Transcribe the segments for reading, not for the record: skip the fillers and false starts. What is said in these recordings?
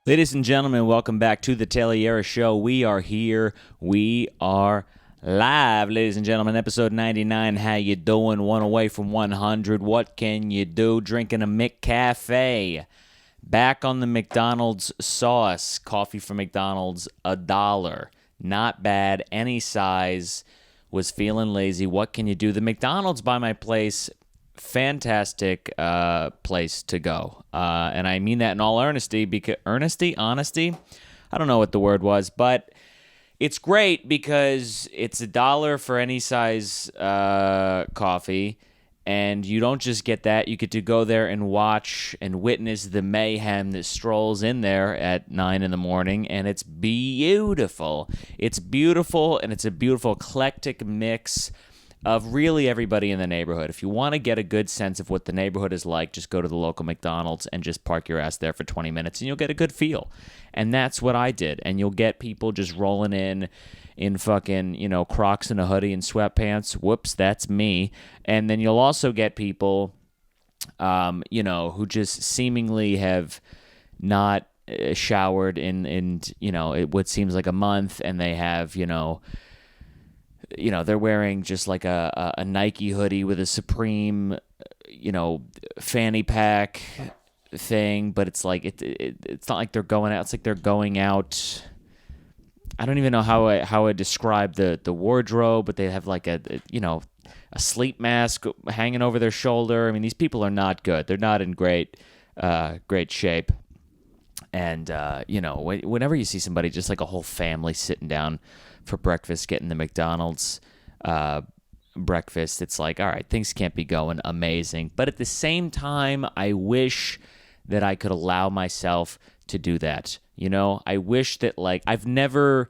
Ladies and gentlemen, welcome back to the Tayler Yarish Show. We are here. We are live, ladies and gentlemen. Episode 99. How you doing? One away from 100. What can you do? Drinking a McCafe. Back on the McDonald's sauce. Coffee from McDonald's, $1. Not bad. Any size. Was feeling lazy. What can you do? The McDonald's by my place, fantastic place to go, and I mean that in all honesty. Because honesty, I don't know what the word was, but it's great because it's $1 for any size coffee, and you don't just get that. You get to go there and watch and witness the mayhem that strolls in there at 9 in the morning, and it's beautiful. It's beautiful, and it's a beautiful eclectic mix of really everybody in the neighborhood. If you want to get a good sense of what the neighborhood is like, just go to the local McDonald's and just park your ass there for 20 minutes and you'll get a good feel. And that's what I did. And you'll get people just rolling in fucking, Crocs and a hoodie and sweatpants. Whoops, that's me. And then you'll also get people, who just seemingly have not showered in what seems like a month, and they have, they're wearing just like a Nike hoodie with a Supreme, fanny pack thing, but it's like it's not like they're going out. It's like they're going out. I don't even know how I describe the wardrobe, but they have like a sleep mask hanging over their shoulder. I mean, these people are not good. They're not in great shape. And whenever you see somebody, just like a whole family sitting down for breakfast, getting the McDonald's breakfast, it's like, all right, things can't be going amazing. But at the same time, I wish that I could allow myself to do that. I wish that, like, I've never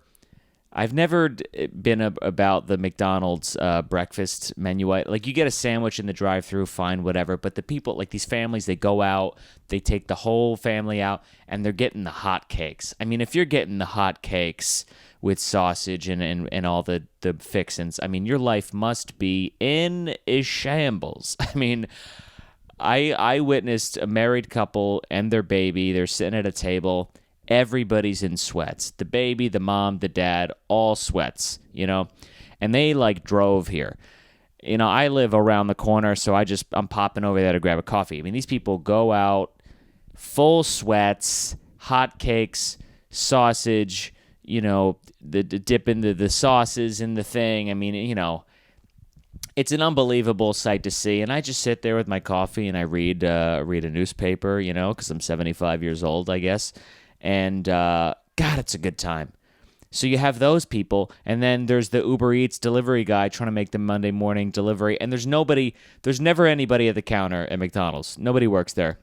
been about the McDonald's breakfast menu. Like, you get a sandwich in the drive-thru, fine, whatever. But the people, like these families, they go out, they take the whole family out, and they're getting the hot cakes. I mean, if you're getting the hot cakes with sausage and all the fixins, I mean, your life must be in a shambles. I mean, I witnessed a married couple and their baby. They're sitting at a table. Everybody's in sweats. The baby, the mom, the dad, all sweats, and they like drove here. I live around the corner, so I'm popping over there to grab a coffee. I mean, these people go out full sweats, hot cakes, sausage, the dip into the sauces in the thing. I mean, it's an unbelievable sight to see. And I just sit there with my coffee and I read a newspaper, because I'm 75 years old, I guess. And, God, it's a good time. So you have those people, and then there's the Uber Eats delivery guy trying to make the Monday morning delivery, and there's never anybody at the counter at McDonald's. Nobody works there.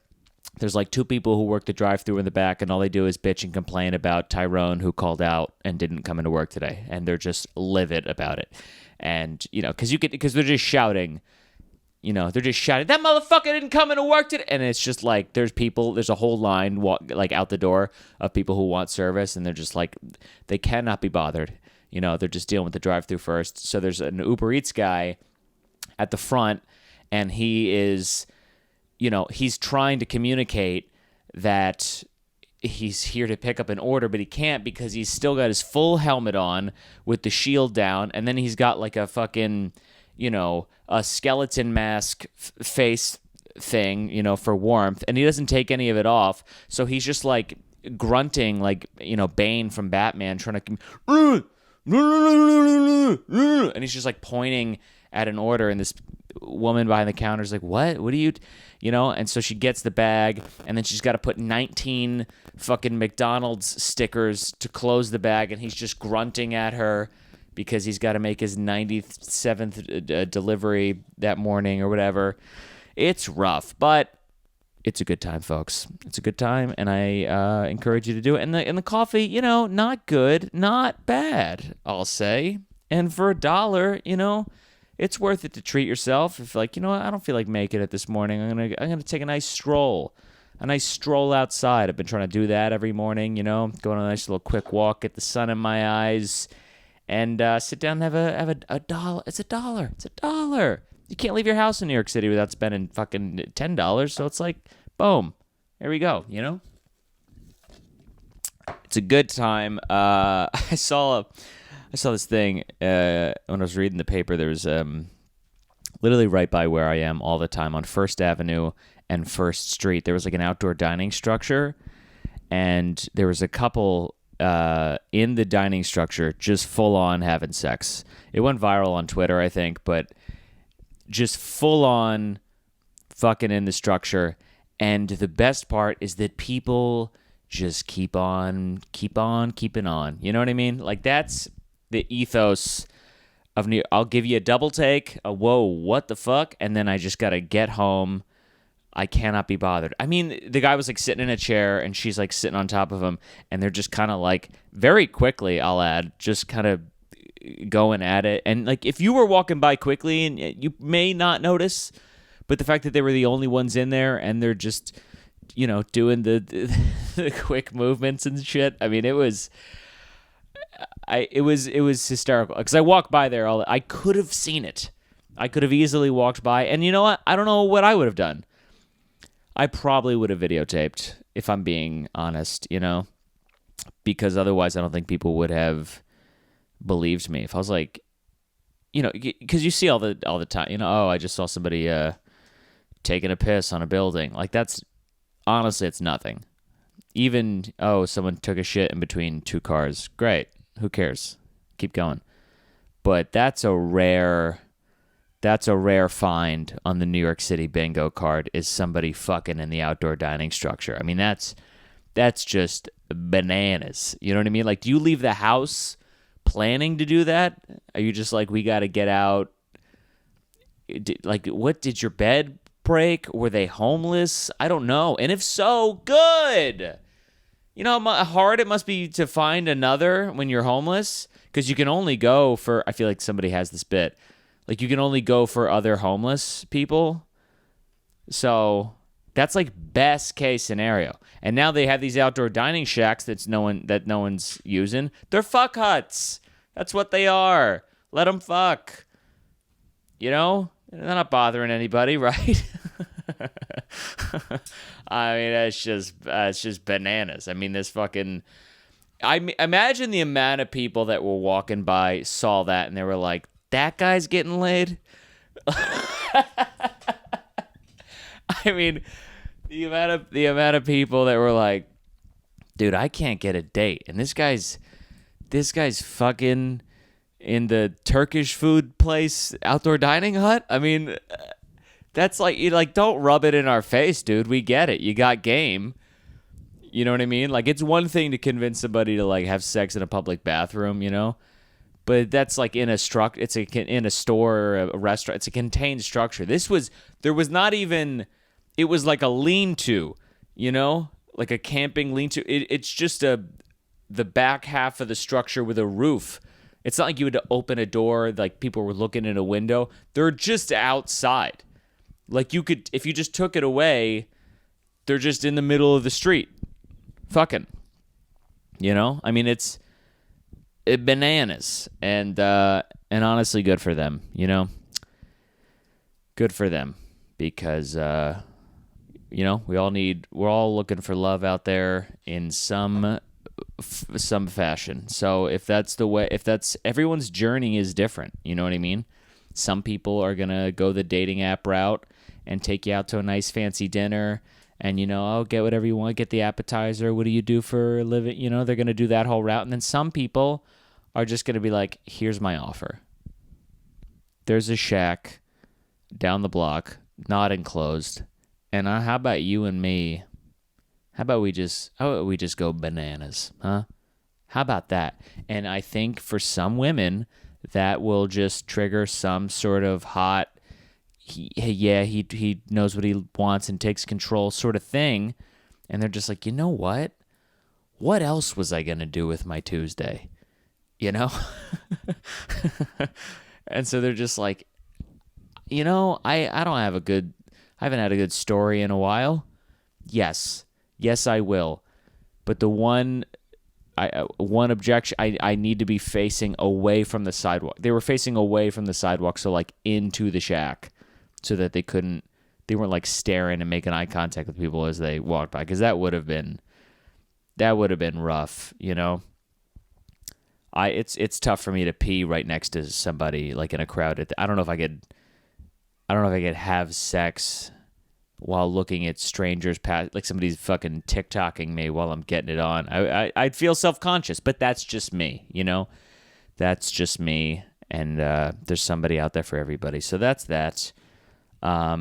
There's like two people who work the drive-thru in the back, and all they do is bitch and complain about Tyrone, who called out and didn't come into work today, and they're just livid about it. And, because they're just shouting. They're just shouting, that motherfucker didn't come into work today. And it's just like, there's a whole line out the door of people who want service. And they're just like, they cannot be bothered. They're just dealing with the drive-thru first. So there's an Uber Eats guy at the front, and he is, he's trying to communicate that he's here to pick up an order, but he can't because he's still got his full helmet on with the shield down. And then he's got like a fucking, a skeleton mask face thing, for warmth, and he doesn't take any of it off. So he's just like grunting, like, Bane from Batman, trying to, and he's just like pointing at an order, and this woman behind the counter is like, what do you, and so she gets the bag, and then she's got to put 19 fucking McDonald's stickers to close the bag, and he's just grunting at her because he's got to make his 97th delivery that morning or whatever. It's rough, but it's a good time, folks. It's a good time, and I encourage you to do it. And the coffee, not good, not bad, I'll say. And for $1, it's worth it to treat yourself. If like, I don't feel like making it this morning, I'm gonna take a nice stroll outside. I've been trying to do that every morning. Go on a nice little quick walk, get the sun in my eyes, and sit down and have a dollar. It's $1. It's $1. You can't leave your house in New York City without spending fucking $10. So it's like, boom, there we go. It's a good time. I saw this thing when I was reading the paper. There was literally right by where I am all the time on First Avenue and First Street. There was like an outdoor dining structure, and there was a couple in the dining structure just full on having sex. It went viral on Twitter, I think, but just full on fucking in the structure. And the best part is that people just keep on keeping on. You know what I mean? Like, that's the ethos of New York. I'll give you a double take, a whoa, what the fuck? And then I just got to get home. I cannot be bothered. I mean, the guy was like sitting in a chair and she's like sitting on top of him, and they're just kind of like very quickly, I'll add, just kind of going at it. And like, if you were walking by quickly, and you may not notice, but the fact that they were the only ones in there and they're just, you know, doing the quick movements and shit. I mean, it was hysterical because I walked by there I could have seen it. I could have easily walked by, and you know what? I don't know what I would have done. I probably would have videotaped, if I'm being honest, you know, because otherwise I don't think people would have believed me. If I was like, you know, because you see all the time, you know, oh, I just saw somebody taking a piss on a building. Like, that's, honestly, it's nothing. Even, oh, someone took a shit in between two cars. Great. Who cares? Keep going. But that's a rare find on the New York City bingo card, is somebody fucking in the outdoor dining structure. I mean, that's just bananas. You know what I mean? Like, do you leave the house planning to do that? Are you just like, we got to get out? Like, what, did your bed break? Were they homeless? I don't know. And if so, good. You know how hard it must be to find another when you're homeless, because you can only go for, I feel like somebody has this bit, like, you can only go for other homeless people. So that's like best case scenario. And now they have these outdoor dining shacks that no one's using. They're fuck huts. That's what they are. Let them fuck. You know, they're not bothering anybody, right? I mean, it's just bananas. I mean, this fucking, I imagine the amount of people that were walking by saw that and they were like, that guy's getting laid. I mean, the amount of people that were like, dude, I can't get a date, and this guy's fucking in the Turkish food place outdoor dining hut. I mean, that's like, you like, don't rub it in our face, dude. We get it. You got game. You know what I mean? Like, it's one thing to convince somebody to like have sex in a public bathroom, you know, but that's like in a in a store or a restaurant. It's a contained structure. There was not even. It was like a lean-to, you know, like a camping lean-to. It's just the back half of the structure with a roof. It's not like you had to open a door, like people were looking in a window. They're just outside. Like, you could, if you just took it away, they're just in the middle of the street. Fucking. You know? I mean, it's bananas. And honestly, good for them, you know? Good for them. Because, you know, we're all looking for love out there in some fashion. So if that's everyone's journey is different, you know what I mean? Some people are going to go the dating app route and take you out to a nice fancy dinner and, you know, oh, get whatever you want, get the appetizer. What do you do for a living? You know, they're going to do that whole route. And then some people are just going to be like, here's my offer. There's a shack down the block, not enclosed. And how about you and me? How about we just go bananas, huh? How about that? And I think for some women, that will just trigger some sort of hot, he knows what he wants and takes control sort of thing. And they're just like, you know what? What else was I going to do with my Tuesday? You know? And so they're just like, you know, I haven't had a good story in a while. Yes, I will. But the one objection, I need to be facing away from the sidewalk. They were facing away from the sidewalk, so like into the shack, so that they weren't like staring and making eye contact with people as they walked by, because that would have been that would have been rough, it's tough for me to pee right next to somebody like in a crowd. I don't know if I could have sex while looking at strangers past, like somebody's fucking TikToking me while I'm getting it on. I'd feel self-conscious, but that's just me, That's just me, and there's somebody out there for everybody. So that's that. I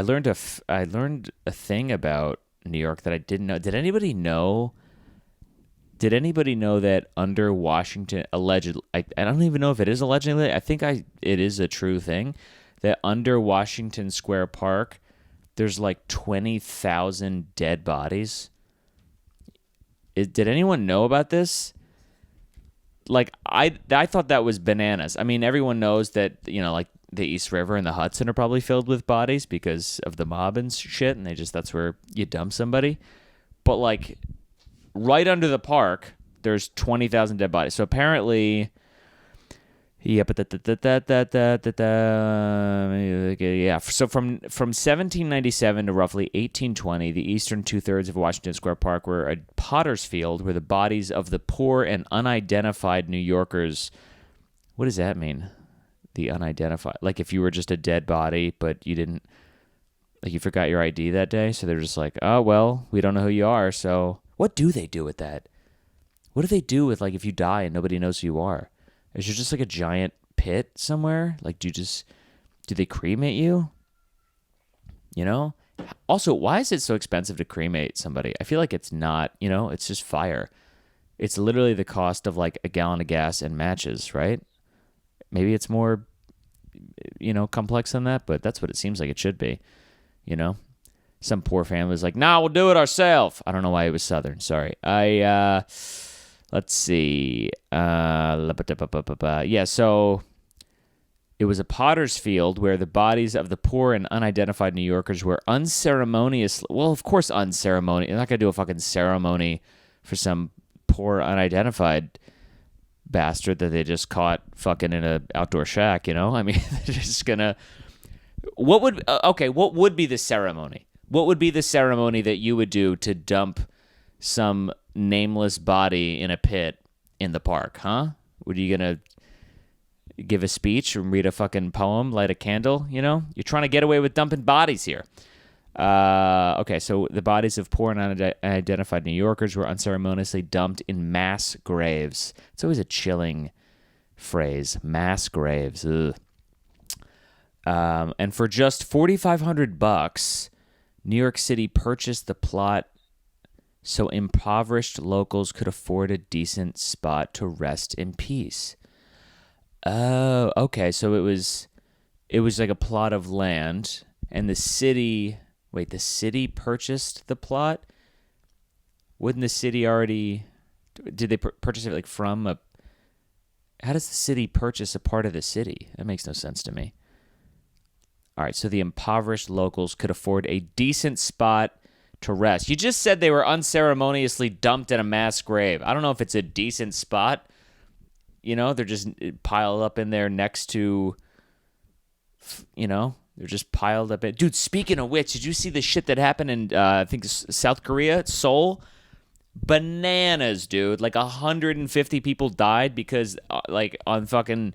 learned a thing about New York that I didn't know. Did anybody know? Did anybody know that under Washington, allegedly, I don't even know if it is allegedly. I think it is a true thing that under Washington Square Park, there's like 20,000 dead bodies. Did anyone know about this? Like I thought that was bananas. I mean, everyone knows that, like the East River and the Hudson are probably filled with bodies because of the mob and shit, and that's where you dump somebody. But like right under the park, there's 20,000 dead bodies. So apparently, yeah. So from 1797 to roughly 1820, the eastern 2/3 of Washington Square Park were a potter's field where the bodies of the poor and unidentified New Yorkers. What does that mean? The unidentified, like if you were just a dead body, but you didn't, like you forgot your ID that day, so they're just like, oh well, we don't know who you are. So what do they do with that? What do they do with, like, if you die and nobody knows who you are? Is there just like a giant pit somewhere? Like, do they cremate you? Also, why is it so expensive to cremate somebody? I feel like it's not, it's just fire. It's literally the cost of like a gallon of gas and matches, right? Maybe it's more, complex than that, but that's what it seems like it should be, Some poor family's like, nah, we'll do it ourselves. I don't know why it was Southern. Sorry. Let's see. Yeah, so it was a potter's field where the bodies of the poor and unidentified New Yorkers were unceremoniously, well, of course unceremonious. You're not going to do a fucking ceremony for some poor unidentified bastard that they just caught fucking in an outdoor shack, I mean, they're just going to... What would be the ceremony? What would be the ceremony that you would do to dump some nameless body in a pit in the park, huh? Were you going to give a speech or read a fucking poem, light a candle, You're trying to get away with dumping bodies here. Okay, so the bodies of poor and unidentified New Yorkers were unceremoniously dumped in mass graves. It's always a chilling phrase, mass graves. Ugh. And for just $4,500, New York City purchased the plot so impoverished locals could afford a decent spot to rest in peace. Oh, okay. So it was like a plot of land, and the city purchased the plot? Wouldn't the city already... Did they purchase it like from a... How does the city purchase a part of the city? That makes no sense to me. All right, so the impoverished locals could afford a decent spot to rest. You just said they were unceremoniously dumped in a mass grave. I don't know if it's a decent spot. They're just piled up in there next to, they're just piled up. Dude, speaking of which, did you see the shit that happened in, I think, South Korea, Seoul? Bananas, dude. Like 150 people died because, like, on fucking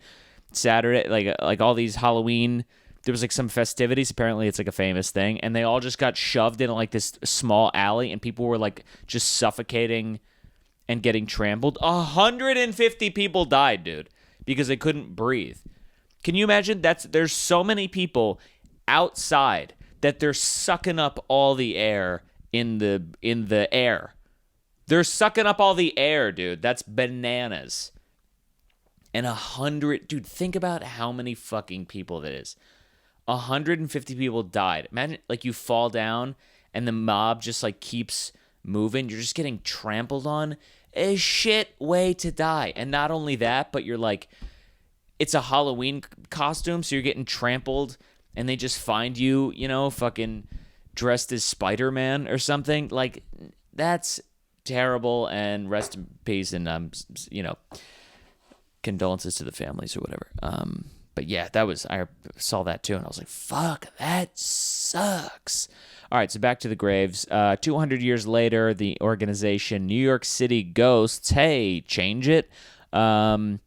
Saturday, like all these Halloween... There was like some festivities. Apparently it's like a famous thing. And they all just got shoved in like this small alley. And people were like just suffocating and getting trampled. 150 people died, dude, because they couldn't breathe. Can you imagine? There's so many people outside that they're sucking up all the air in the air. They're sucking up all the air, dude. That's bananas. And 100... Dude, think about how many fucking people that is. 150 people died. Imagine, like, you fall down and the mob just, like, keeps moving. You're just getting trampled on. A shit way to die. And not only that, but you're, like, it's a Halloween costume, so you're getting trampled, and they just find you, fucking dressed as Spider-Man or something. Like, that's terrible, and rest in peace, and, condolences to the families or whatever. But But yeah, I saw that too, and I was like, fuck, that sucks. All right, so back to the graves. 200 years later, the organization New York City Ghosts, hey, change it. The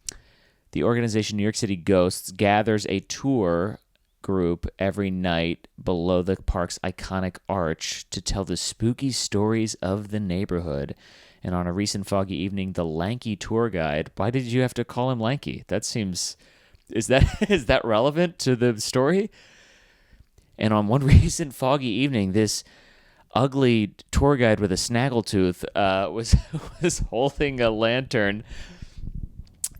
organization New York City Ghosts gathers a tour group every night below the park's iconic arch to tell the spooky stories of the neighborhood. And on a recent foggy evening, the lanky tour guide, why did you have to call him lanky? That seems... Is that relevant to the story? And on one recent foggy evening, this ugly tour guide with a snaggletooth was holding a lantern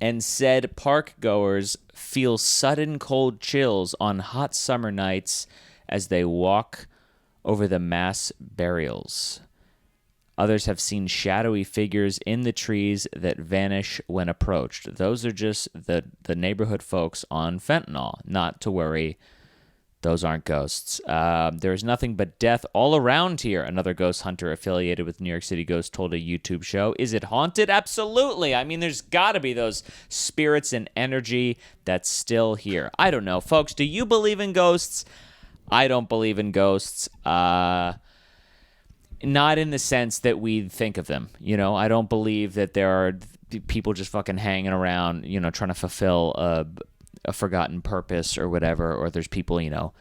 and said park goers feel sudden cold chills on hot summer nights as they walk over the mass burials. Others have seen shadowy figures in the trees that vanish when approached. Those are just the neighborhood folks on fentanyl. Not to worry. Those aren't ghosts. There is nothing but death all around here, another ghost hunter affiliated with New York City Ghosts told a YouTube show. Is it haunted? Absolutely. I mean, there's got to be those spirits and energy that's still here. I don't know. Folks, do you believe in ghosts? I don't believe in ghosts. Not in the sense that we think of them. You know, I don't believe that there are people just fucking hanging around, you know, trying to fulfill a forgotten purpose or whatever, or there's people, you know,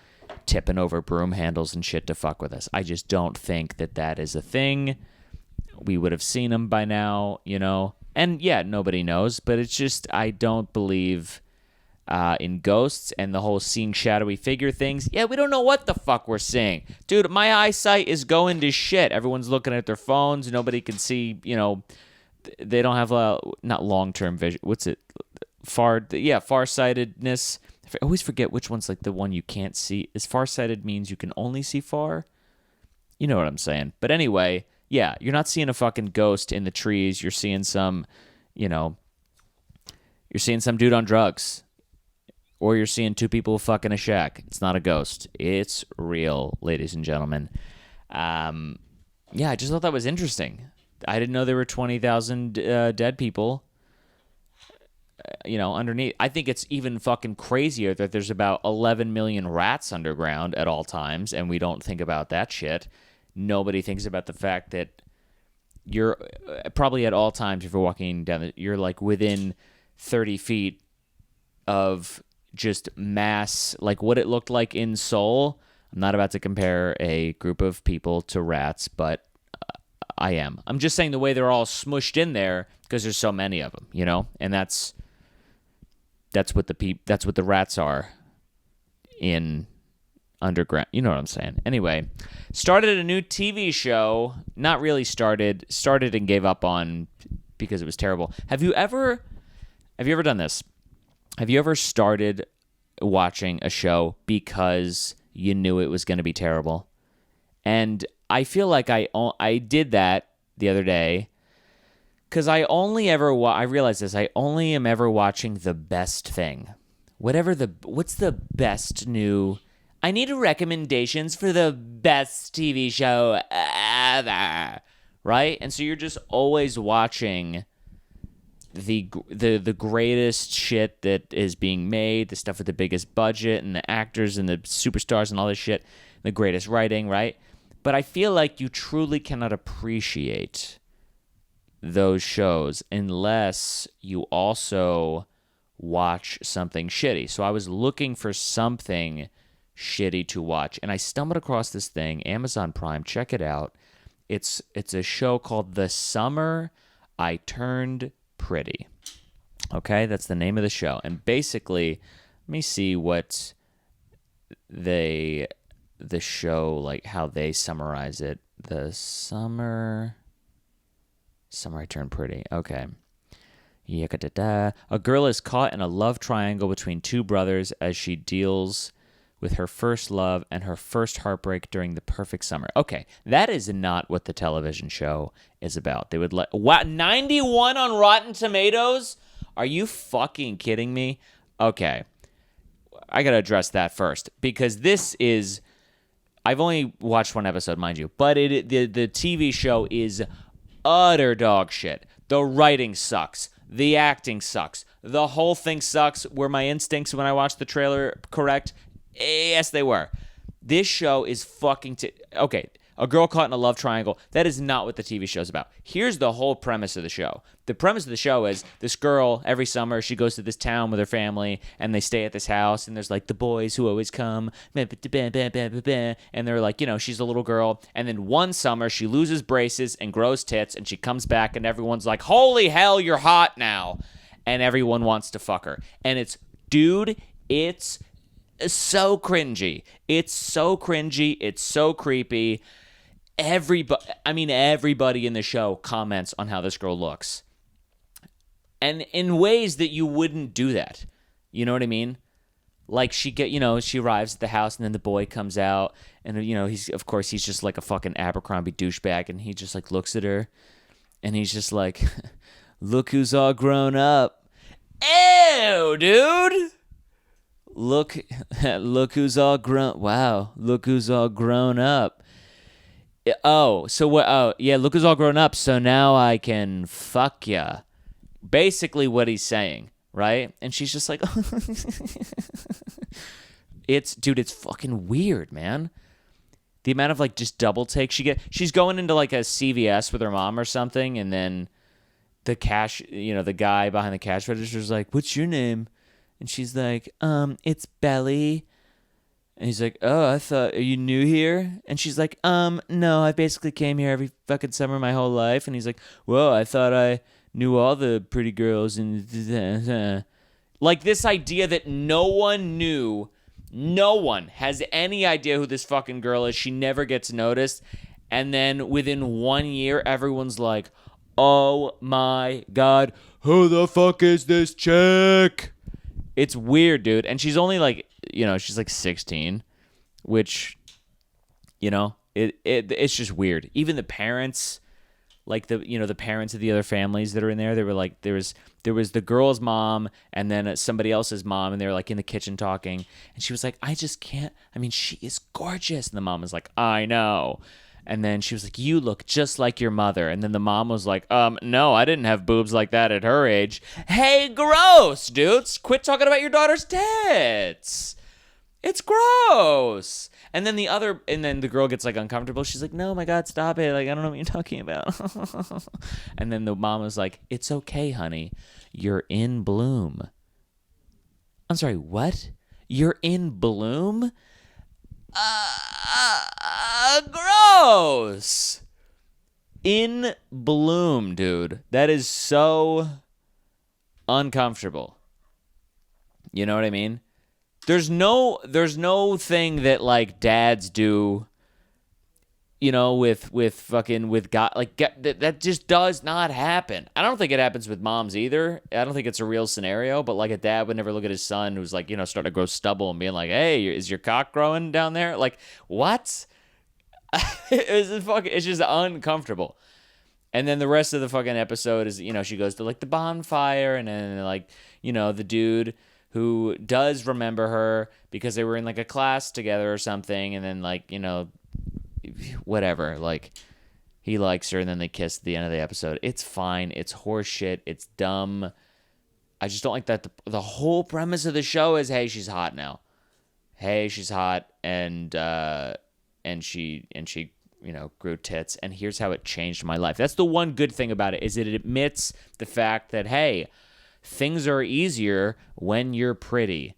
tipping over broom handles and shit to fuck with us. I just don't think that is a thing. We would have seen them by now, you know. And yeah, nobody knows, but it's just I don't believe in ghosts and the whole seeing shadowy figure things. Yeah, we don't know what the fuck we're seeing. Dude, my eyesight is going to shit. Everyone's looking at their phones. Nobody can see, you know, they don't have not long-term vision. What's it? Farsightedness. I always forget which one's like the one you can't see. Is farsighted means you can only see far? You know what I'm saying. But anyway, yeah, you're not seeing a fucking ghost in the trees. You're seeing some, you know, you're seeing some dude on drugs. Or you're seeing two people fucking a shack. It's not a ghost. It's real, ladies and gentlemen. Yeah, I just thought that was interesting. I didn't know there were 20,000 dead people, you know, underneath. I think it's even fucking crazier that there's about 11 million rats underground at all times, and we don't think about that shit. Nobody thinks about the fact that you're probably at all times, if you're walking down, you're like within 30 feet of just mass, like what it looked like in Seoul. I'm not about to compare a group of people to rats, but I am. I'm just saying the way they're all smushed in there because there's so many of them, you know, and that's what the rats are in underground. You know what I'm saying? Anyway, started a new TV show. Not really started and gave up on because it was terrible. Have you ever done this? Have you ever started watching a show because you knew it was going to be terrible? And I feel like I did that the other day because I realized this. I only am ever watching the best thing. What's the best new... I need recommendations for the best TV show ever, right? And so you're just always watching the greatest shit that is being made, the stuff with the biggest budget and the actors and the superstars and all this shit, the greatest writing, right? But I feel like you truly cannot appreciate those shows unless you also watch something shitty. So I was looking for something shitty to watch, and I stumbled across this thing, Amazon Prime, check it out. It's a show called The Summer I Turned Pretty. Okay, that's the name of the show. And basically, let me see what the show, like how they summarize it. The Summer I Turned Pretty. Okay. A girl is caught in a love triangle between two brothers as she deals with her first love and her first heartbreak during the perfect summer. Okay, that is not what the television show is about. They would 91 on Rotten Tomatoes? Are you fucking kidding me? Okay, I gotta address that first because this is... I've only watched one episode, mind you, but the TV show is utter dog shit. The writing sucks. The acting sucks. The whole thing sucks. Were my instincts when I watched the trailer correct? Yes, they were. This show is fucking... Okay, a girl caught in a love triangle. That is not what the TV show's about. Here's the whole premise of the show. The premise of the show is this girl, every summer, she goes to this town with her family, and they stay at this house, and there's, like, the boys who always come, and they're like, you know, she's a little girl, and then one summer, she loses braces and grows tits, and she comes back, and everyone's like, holy hell, you're hot now, and everyone wants to fuck her. And it's, dude, it's so cringy. It's so cringy. It's so creepy. Everybody in the show comments on how this girl looks. And in ways that you wouldn't do that. You know what I mean? Like she arrives at the house and then the boy comes out and, you know, he's just like a fucking Abercrombie douchebag and he just like looks at her and he's just like, look who's all grown up. Ew, dude. Look who's all grown. Wow. Look who's all grown up. Oh, so what? Oh, yeah. Look who's all grown up. So now I can fuck ya. Basically, what he's saying, right? And she's just like, it's fucking weird, man. The amount of like just double takes she's going into like a CVS with her mom or something, and then the guy behind the cash register is like, "What's your name?" And she's like, it's Belly. And he's like, oh, I thought, are you new here? And she's like, no, I basically came here every fucking summer my whole life. And he's like, whoa, I thought I knew all the pretty girls. And like this idea that no one has any idea who this fucking girl is. She never gets noticed. And then within 1 year, everyone's like, oh my God, who the fuck is this chick? It's weird, dude. And she's only like, you know, she's like 16, which, you know, it's just weird. Even the parents, like the parents of the other families that are in there, they were like, there was the girl's mom and then somebody else's mom, and they were like in the kitchen talking. And she was like, I just can't, I mean, she is gorgeous. And the mom was like, I know. And then she was like, you look just like your mother. And then the mom was like, no, I didn't have boobs like that at her age. Hey, gross, dudes. Quit talking about your daughter's tits. It's gross. And then the girl gets like uncomfortable. She's like, no, my God, stop it. Like, I don't know what you're talking about. And then the mom was like, it's okay, honey. You're in bloom. I'm sorry, what? You're in bloom? Gross. In bloom, dude. That is so uncomfortable. You know what I mean? There's no thing that like dads do, you know, with God, like that just does not happen. I don't think it happens with moms either. I don't think it's a real scenario, but like a dad would never look at his son who's like, you know, starting to grow stubble and being like, hey, is your cock growing down there? Like, what? It's just uncomfortable. And then the rest of the fucking episode is, you know, she goes to like the bonfire, and then like, you know, the dude who does remember her because they were in like a class together or something, and then like, you know, whatever, like he likes her and then they kiss at the end of the episode. It's fine. It's horseshit. It's dumb. I just don't like that the whole premise of the show is, hey, she's hot now. Hey, she's hot, and she you know, grew tits, and here's how it changed my life. That's the one good thing about it, is that it admits the fact that, hey, things are easier when you're pretty.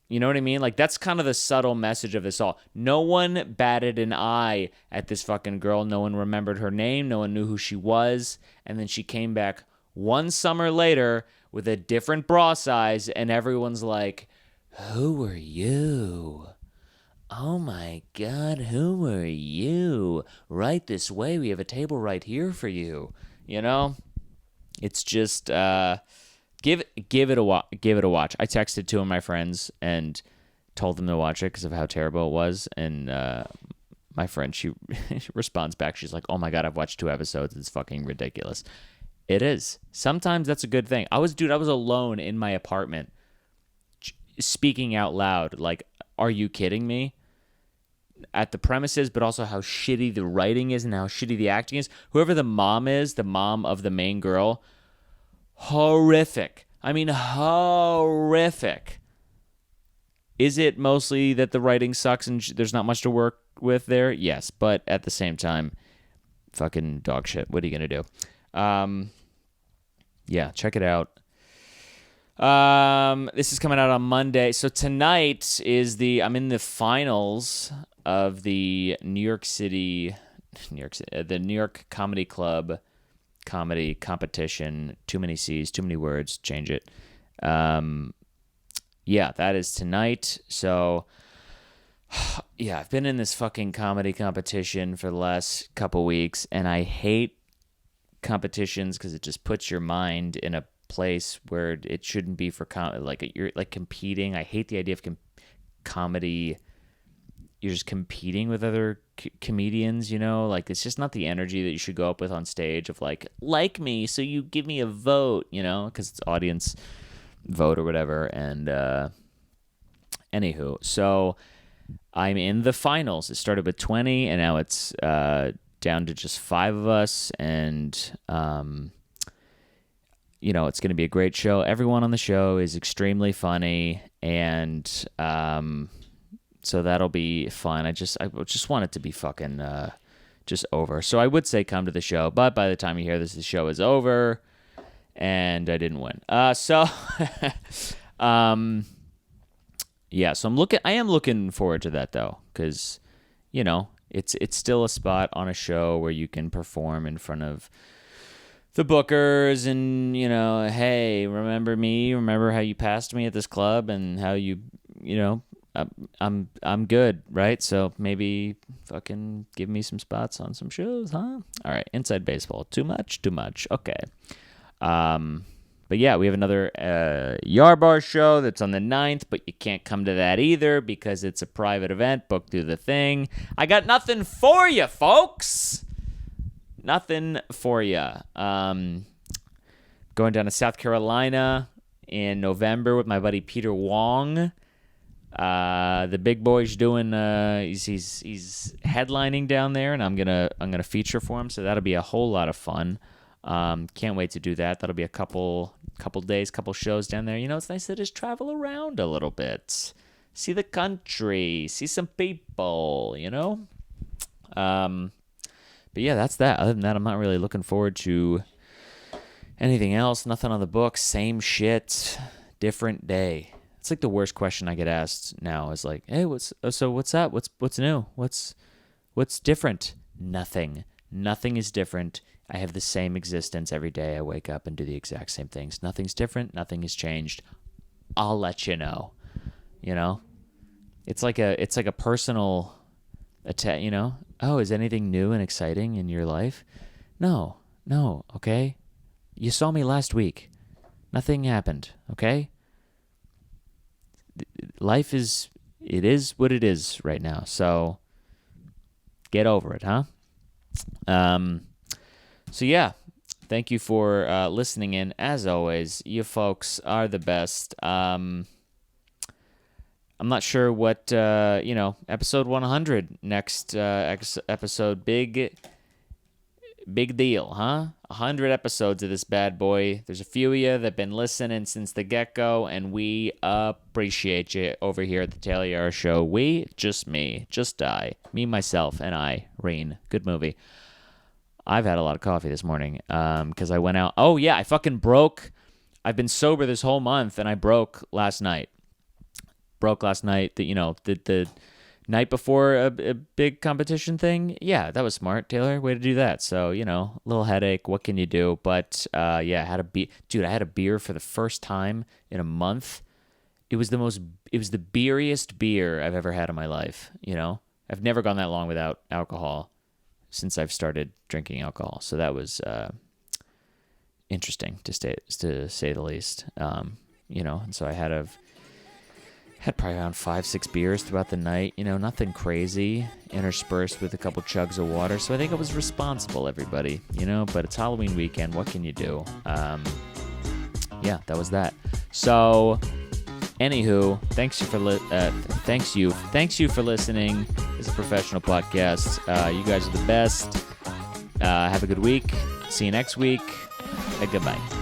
You know what I mean? Like, that's kind of the subtle message of this all. No one batted an eye at this fucking girl. No one remembered her name. No one knew who she was. And then she came back one summer later with a different bra size, and everyone's like, who are you? Oh my God, who are you? Right this way. We have a table right here for you. You know? It's just give it a watch. I texted two of my friends and told them to watch it because of how terrible it was. And my friend, she responds back. She's like, "Oh my God, I've watched 2 episodes. It's fucking ridiculous." It is. Sometimes that's a good thing. I was alone in my apartment, speaking out loud. Like, are you kidding me? At the premises, but also how shitty the writing is and how shitty the acting is. Whoever the mom is, the mom of the main girl, Horrific. I mean, horrific. Is it mostly that the writing sucks and there's not much to work with there? Yes, but at the same time, fucking dog shit. What are you going to do? Yeah, check it out. This is coming out on Monday. So tonight is I'm in the finals of the New York Comedy Club comedy competition. Too many C's, too many words. Change it. Yeah, that is tonight. So, yeah, I've been in this fucking comedy competition for the last couple weeks, and I hate competitions because it just puts your mind in a place where it shouldn't be for like you're like competing. I hate the idea of comedy. You're just competing with other comedians, you know? Like, it's just not the energy that you should go up with on stage of like me, so you give me a vote, you know? Because it's audience vote or whatever. And anywho, so I'm in the finals. It started with 20, and now it's down to just 5 of us. And, you know, it's going to be a great show. Everyone on the show is extremely funny, and so that'll be fun. I just want it to be fucking just over. So I would say come to the show, but by the time you hear this, the show is over, and I didn't win. So yeah. So I am looking forward to that though, because you know it's still a spot on a show where you can perform in front of the bookers, and you know, hey, remember me? Remember how you passed me at this club, and how you know. I'm good, right? So maybe fucking give me some spots on some shows, huh? All right, Inside Baseball. Too much? Okay. But yeah, we have another Yarbar show that's on the 9th, but you can't come to that either because it's a private event booked through the thing. I got nothing for you, folks. Nothing for you. Going down to South Carolina in November with my buddy Peter Wong. The big boy's doing he's headlining down there, and I'm gonna feature for him, so that'll be a whole lot of fun. Can't wait to do that. That'll be a couple days, couple shows down there. You know, it's nice to just travel around a little bit, see the country, see some people, you know. But yeah, that's that. Other than that, I'm not really looking forward to anything else. Nothing on the books. Same shit, different day. It's like the worst question I get asked now is like, hey, what's up? What's new? What's different? Nothing. Nothing is different. I have the same existence every day. I wake up and do the exact same things. Nothing's different. Nothing has changed. I'll let you know. You know? It's like a personal attack, you know? Oh, is anything new and exciting in your life? No, okay? You saw me last week. Nothing happened, okay? Life is what it is right now, so get over it, huh? So yeah, thank you for listening in. As always, you folks are the best. I'm not sure what episode 100 next episode, big deal, huh? 100 episodes of this bad boy. There's a few of you that have been listening since the get-go, and we appreciate you over here at the Tayler Yarish Show. Me, me, myself, and I, Reen. Good movie. I've had a lot of coffee this morning because I went out. Oh, yeah, I fucking broke. I've been sober this whole month, and I broke last night. The night before a big competition thing. Yeah, that was smart, Taylor. Way to do that. So, you know, a little headache. What can you do? But, yeah, I had a beer for the first time in a month. It was the beeriest beer I've ever had in my life, you know? I've never gone that long without alcohol since I've started drinking alcohol. So that was interesting to say the least. You know, and so I had probably around 5-6 beers throughout the night, you know, nothing crazy, interspersed with a couple chugs of water. So I think I was responsible, everybody, you know, but it's Halloween weekend. What can you do? Yeah, that was that. So anywho, thanks you for listening. It's a professional podcast. You guys are the best. Have a good week. See you next week. Goodbye.